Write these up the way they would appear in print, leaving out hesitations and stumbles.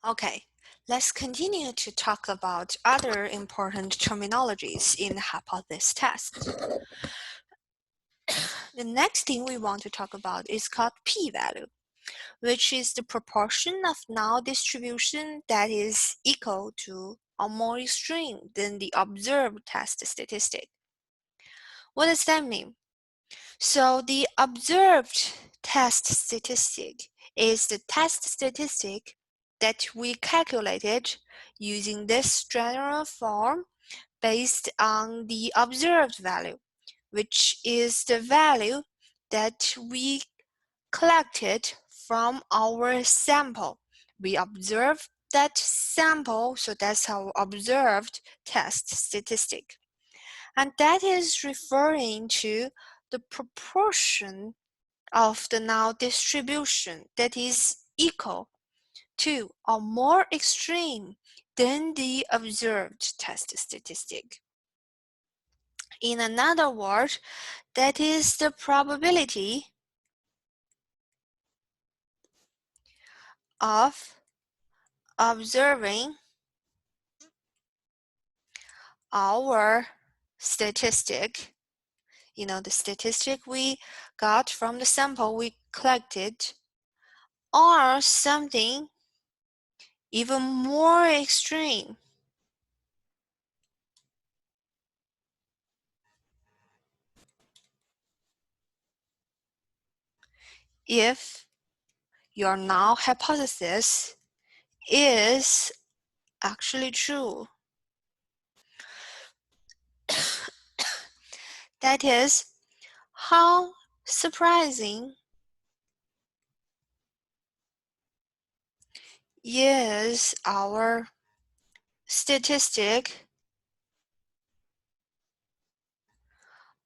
Okay, let's continue to talk about other important terminologies in the hypothesis test. The next thing we want to talk about is called p-value, which is the proportion of null distribution that is equal to or more extreme than the observed test statistic. What does that mean? So the observed test statistic is the test statistic that we calculated using this general form based on the observed value, which is the value that we collected from our sample. We observed that sample, so that's our observed test statistic. And that is referring to the proportion of the null distribution that is equal to or more extreme than the observed test statistic. In another word, that is the probability of observing our statistic, the statistic we got from the sample we collected, or something even more extreme. If your null hypothesis is actually true. That is, how surprising is our statistic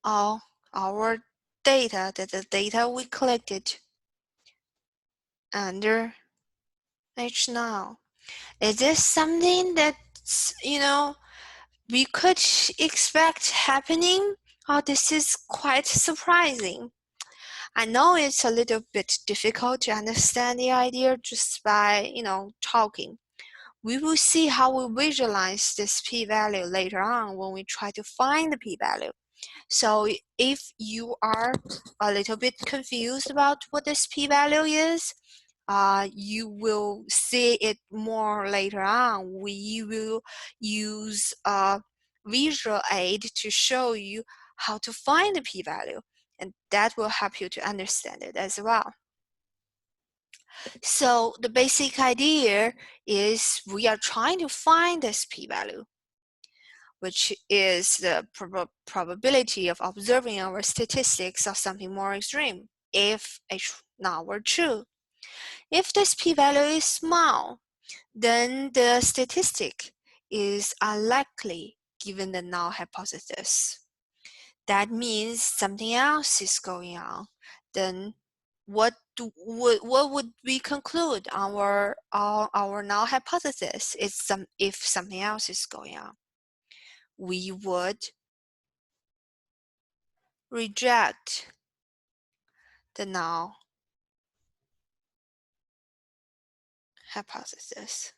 or our data, the data we collected under H null. Is this something that's, we could expect happening? Oh, this is quite surprising. I know it's a little bit difficult to understand the idea just by, talking. We will see how we visualize this p-value later on when we try to find the p-value. So if you are a little bit confused about what this p-value is, you will see it more later on. We will use a visual aid to show you how to find the p-value, and that will help you to understand it as well. So the basic idea is we are trying to find this p-value, which is the probability of observing our statistics of something more extreme, if H null were true. If this p-value is small, then the statistic is unlikely given the null hypothesis. That means something else is going on. Then what would we conclude our null hypothesis is if something else is going on? We would reject the null hypothesis.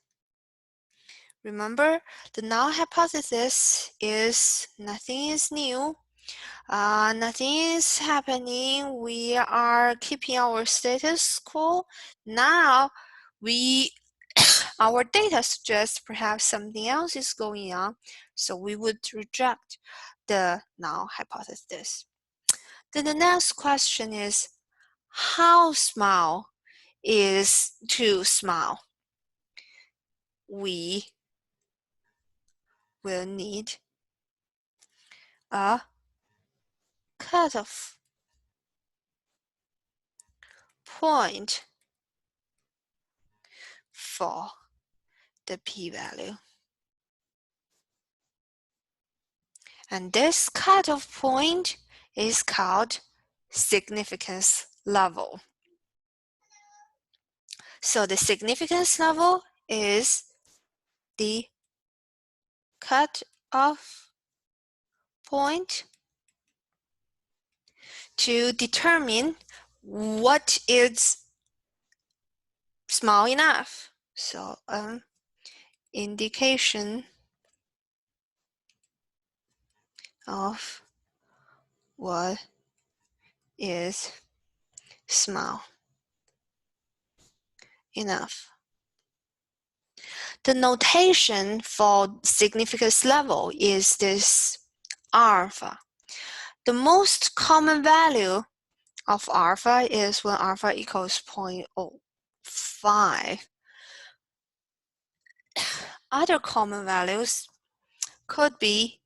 Remember, the null hypothesis is nothing is new, nothing is happening, we are keeping our status quo. Now, our data suggests perhaps something else is going on, so we would reject the null hypothesis. Then the next question is, how small is too small? We will need a cutoff point for the p-value. And this cutoff point is called significance level. So the significance level is the cutoff point to determine what is small enough. So an indication of what is small enough. The notation for significance level is this alpha. The most common value of alpha is when alpha equals 0.05. Other common values could be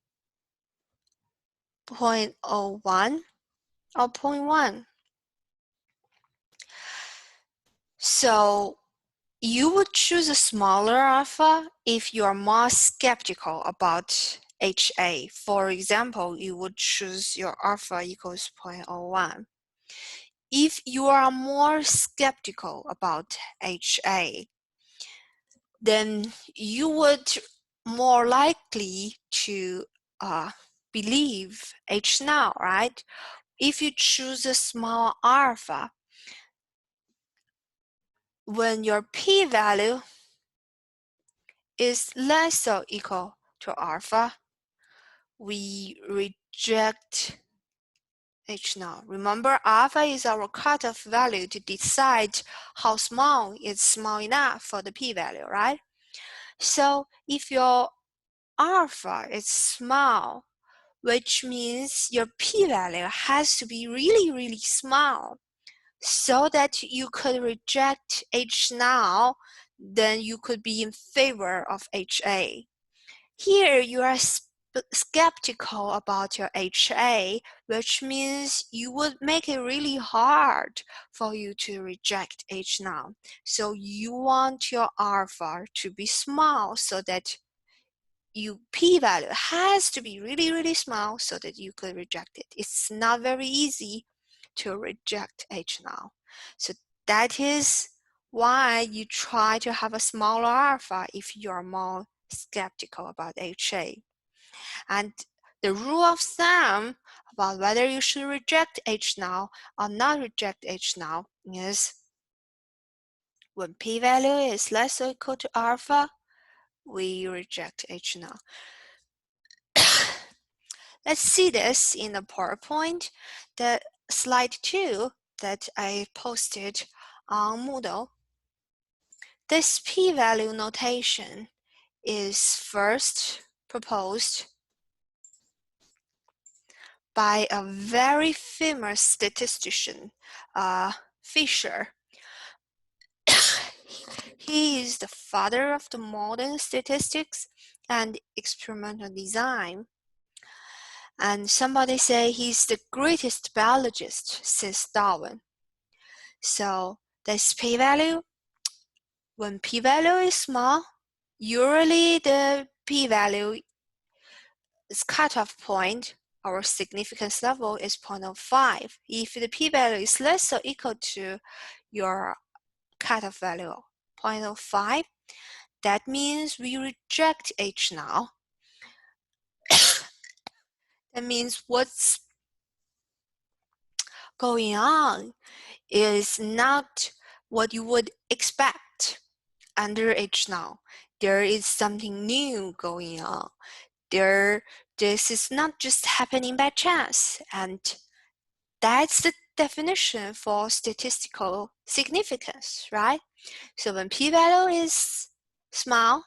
0.01 or 0.1. So you would choose a smaller alpha if you are more skeptical about HA. For example, you would choose your alpha equals 0.01. If you are more skeptical about HA, then you would more likely to believe H now, right? If you choose a small alpha, when your p-value is less or equal to alpha, we reject H now. Remember, alpha is our cutoff value to decide how small is small enough for the p-value, right? So if your alpha is small, which means your p-value has to be really, really small so that you could reject H now, then you could be in favor of HA. Here you are skeptical about your HA, which means you would make it really hard for you to reject H now. So you want your alpha to be small so that your p-value has to be really, really small so that you could reject it. It's not very easy to reject H now. So that is why you try to have a smaller alpha if you're more skeptical about HA. And the rule of thumb about whether you should reject H now or not reject H now is when p-value is less or equal to alpha, we reject H now. Let's see this in the PowerPoint, the slide 2 that I posted on Moodle. This p-value notation is first proposed by a very famous statistician, Fisher. He is the father of the modern statistics and experimental design. And somebody say he's the greatest biologist since Darwin. So this p-value, when p-value is small, usually the p-value is cutoff point or significance level is 0.05. If the p-value is less or equal to your cutoff value 0.05, that means we reject H now. That means what's going on is not what you would expect under H now. There is something new going on. This is not just happening by chance, and that's the definition for statistical significance, right? So when p-value is small,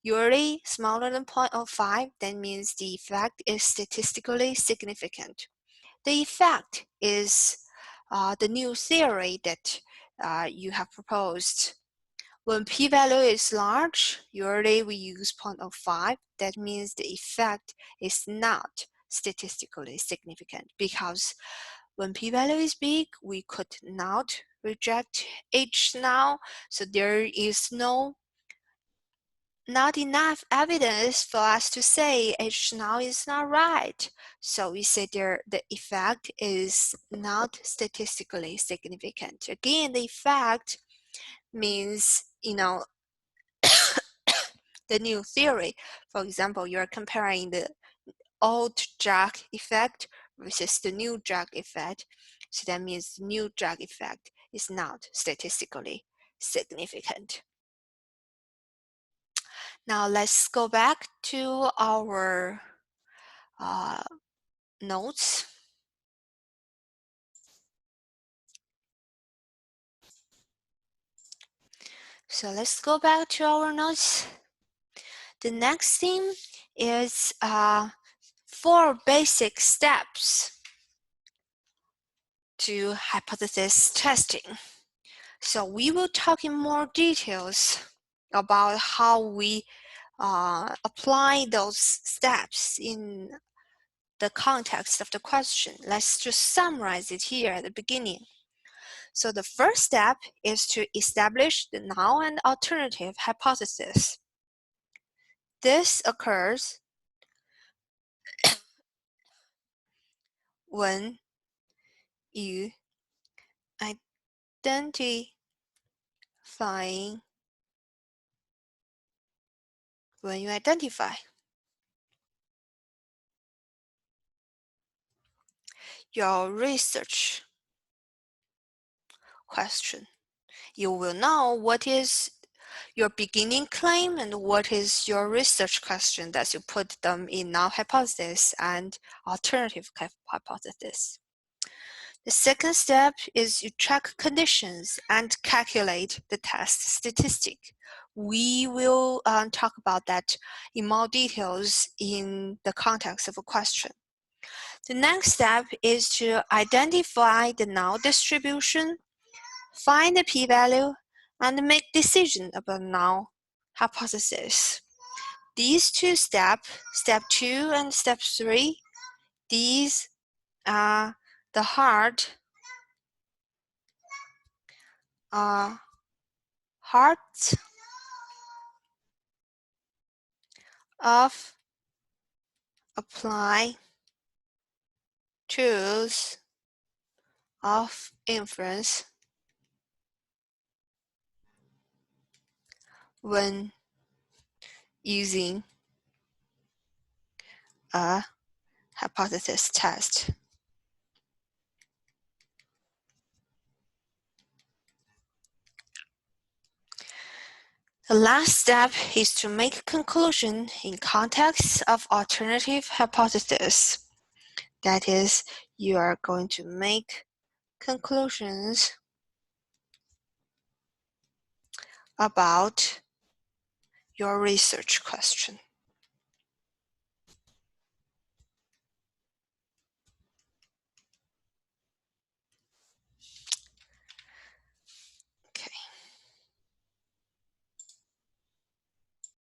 usually smaller than 0.05, that means the effect is statistically significant. The effect is the new theory that you have proposed. When p-value is large, usually we use 0.05. That means the effect is not statistically significant because when p-value is big, we could not reject H now. So there is not enough evidence for us to say H now is not right. So we say the effect is not statistically significant. Again, the effect means, the new theory. For example, you're comparing the old drug effect versus the new drug effect. So that means the new drug effect is not statistically significant. Now let's go back to our notes. So let's go back to our notes. The next thing is 4 basic steps to hypothesis testing. So we will talk in more details about how we apply those steps in the context of the question. Let's just summarize it here at the beginning. So the first step is to establish the null and alternative hypothesis. This occurs when you identify your research question. You will know what is your beginning claim and what is your research question that you put them in null hypothesis and alternative hypothesis. The second step is you check conditions and calculate the test statistic. We will talk about that in more details in the context of a question. The next step is to identify the null distribution, find the p-value, and make decision about null hypothesis. These two steps, step 2 and step 3, these are the heart of apply tools of inference when using a hypothesis test. The last step is to make a conclusion in context of alternative hypothesis. That is, you are going to make conclusions about your research question.